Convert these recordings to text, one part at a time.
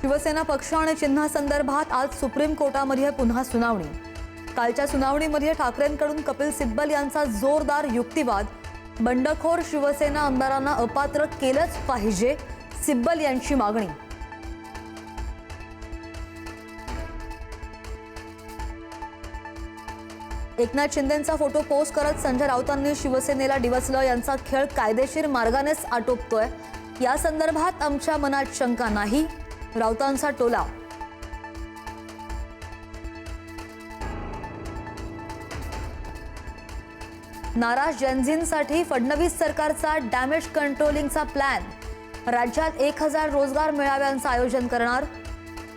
शिवसेना पक्ष आणि चिन्हासंदर्भात आज सुप्रीम कोर्टामध्ये पुन्हा सुनावणी। कालच्या सुनावणीमध्ये ठाकरेंकडून कपिल सिब्बल यांचा जोरदार युक्तिवाद। बंडखोर शिवसेना आमदारांना अपात्र केलंच पाहिजे, सिब्बल यांची मागणी। एकनाथ शिंदेंचा फोटो पोस्ट करत संजय राऊतांनी शिवसेनेला डिवचलं। यांचा खेळ कायदेशीर मार्गानेच आटोपतोय, या संदर्भात आमच्या मनात शंका नाही, राऊतांचा टोला। नाराज जेनझींसाठी फडणवीस सरकारचा डॅमेज कंट्रोलिंगचा प्लॅन। राज्यात 1000 रोजगार मेळाव्यांचं आयोजन करणार।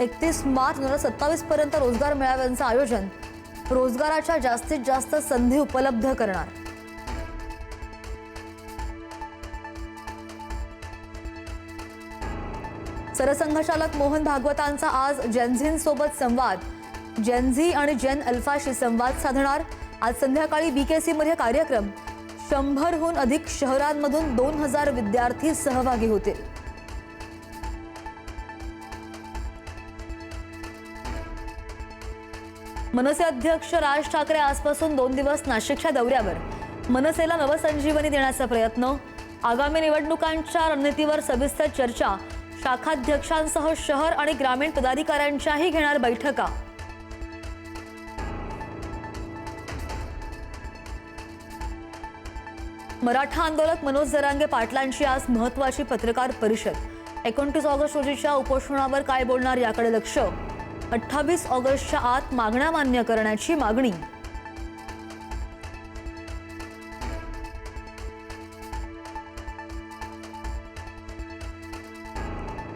31 मार्च 2027 पर्यंत रोजगार मेळाव्यांचं आयोजन। रोजगाराच्या जास्तीत जास्त संधी उपलब्ध करणार। सरसंघचालक मोहन भागवतांचा आज जेनझींसोबत संवाद। जेनझी आणि जेन अल्फाशी संवाद साधणार। आज संध्याकाळी बीकेसी मध्ये कार्यक्रम। 100हून अधिक शहरांमधून 2000 विद्यार्थी सहभागी होतील। मनसे अध्यक्ष राज ठाकरे आजपासून 2 दिवस नाशिकच्या दौऱ्यावर। मनसेला नवसंजीवनी देण्याचा प्रयत्न। आगामी निवडणुकांच्या रणनीतीवर सविस्तर चर्चा। शाखाध्यक्षांसह शहर आणि ग्रामीण पदाधिकाऱ्यांच्याही घेणार बैठका। मराठा आंदोलक मनोज जरांगे पाटलांची आज महत्त्वाची पत्रकार परिषद। 29 ऑगस्ट रोजीच्या उपोषणावर काय बोलणार याकडे लक्ष। 28 ऑगस्टच्या आत मागण्या मान्य करण्याची मागणी।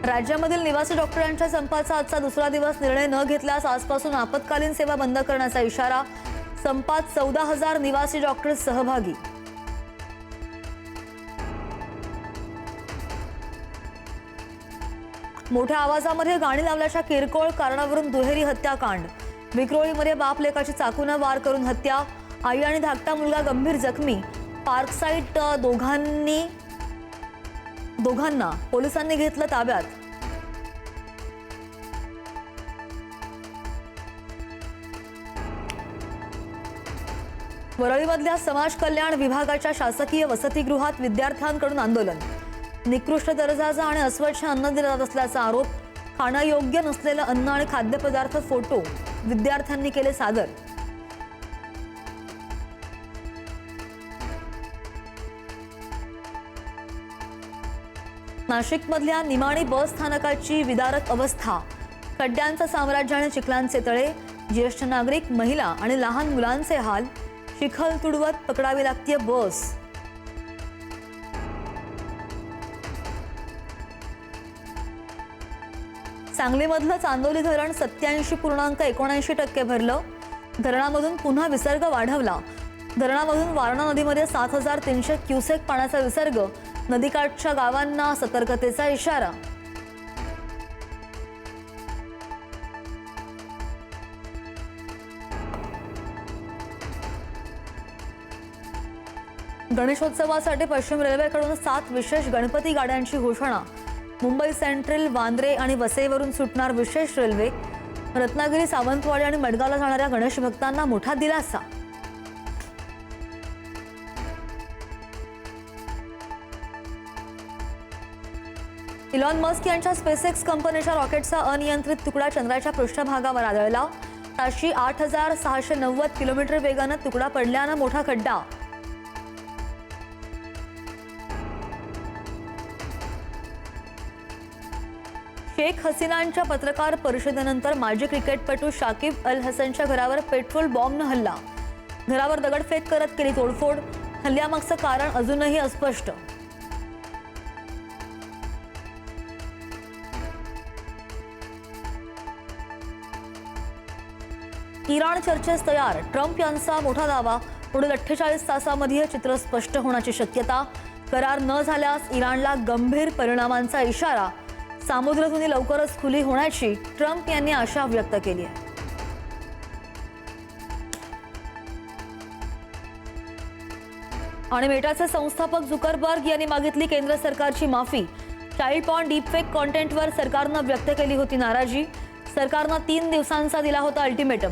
राज्यामधील निवासी डॉक्टरांच्या संपाचा आजचा दुसरा दिवस। निर्णय न घेतल्यास आजपासून आपत्कालीन सेवा बंद करण्याचा इशारा। संपात 14,000 निवासी डॉक्टर सहभागी। मोठ्या आवाजामध्ये गाणी लावल्याच्या किरकोळ कारणावरून दुहेरी हत्याकांड। विक्रोळीमध्ये बाप लेकाची चाकूने वार करून हत्या। आई आणि धाकटा मुलगा गंभीर जखमी। पार्कसाईड दोघांना पोलिसांनी घेतलं ताब्यात। वरळीमधल्या समाज कल्याण विभागाच्या शासकीय वसतिगृहात विद्यार्थ्यांकडून आंदोलन। निकृष्ट दर्जाचं आणि अस्वच्छ अन्न दिलं जात असल्याचा आरोप। खाण्यायोग्य नसलेलं अन्न आणि खाद्यपदार्थ फोटो विद्यार्थ्यांनी केले सादर। नाशिकमधल्या निमाणी बस स्थानकाची विदारक अवस्था। खड्ड्यांचं साम्राज्य आणि चिखलांचे तळे। ज्येष्ठ नागरिक, महिला आणि लहान मुलांचे हाल। चिखल तुडवत पकडावी लागते बस। सांगलीमधलं चांदोली धरण 87.79% भरलं। धरणामधून पुन्हा विसर्ग वाढवला। धरणामधून वारणा नदीमध्ये 7300 क्युसेक पाण्याचा विसर्ग। नदीकाठच्या गावांना सतर्कतेचा इशारा। गणेशोत्सवासाठी पश्चिम रेल्वेकडून 7 विशेष गणपती गाड्यांची घोषणा। मुंबई सेंट्रल, वांद्रे आणि वसईवरून सुटणार विशेष रेल्वे। रत्नागिरी, सावंतवाडी आणि मडगावला जाणाऱ्या गणेश भक्तांना मोठा दिलासा। इलॉन मस्क यांच्या स्पेसएक्स कंपनीच्या रॉकेटचा अनियंत्रित तुकडा चंद्राच्या पृष्ठभागावर आदळला। ताशी 8690 किलोमीटर वेगाने तुकडा पडल्यानं मोठा खड्डा। शेख हसीनांच्या पत्रकार परिषदेनंतर माजी क्रिकेटपटू शाकिब अल हसनच्या घरावर पेट्रोल बॉम्बनं हल्ला। घरावर दगडफेक करत केली तोडफोड। हल्ल्यामागचं कारण अजूनही अस्पष्ट। इराण चर्चेस तयार। ट्रम्प यांचा मोठा दावा। पुढील 48 तासांमध्ये चित्र स्पष्ट होण्याची शक्यता। करार न झाल्यास इराणला गंभीर परिणामांचा इशारा। समुद्रधुनी लवकरच खुली होण्याची ट्रम्प यांनी आशा व्यक्त केली आहे। आणि मेटाचे संस्थापक झुकरबर्ग यांनी मागितली केंद्र सरकारची माफी। चाइल्ड पॉर्न डीपफेक कॉन्टेंटवर सरकारनं व्यक्त केली होती नाराजी. सरकारनं 3 दिवसांचा दिला होता अल्टिमेटम.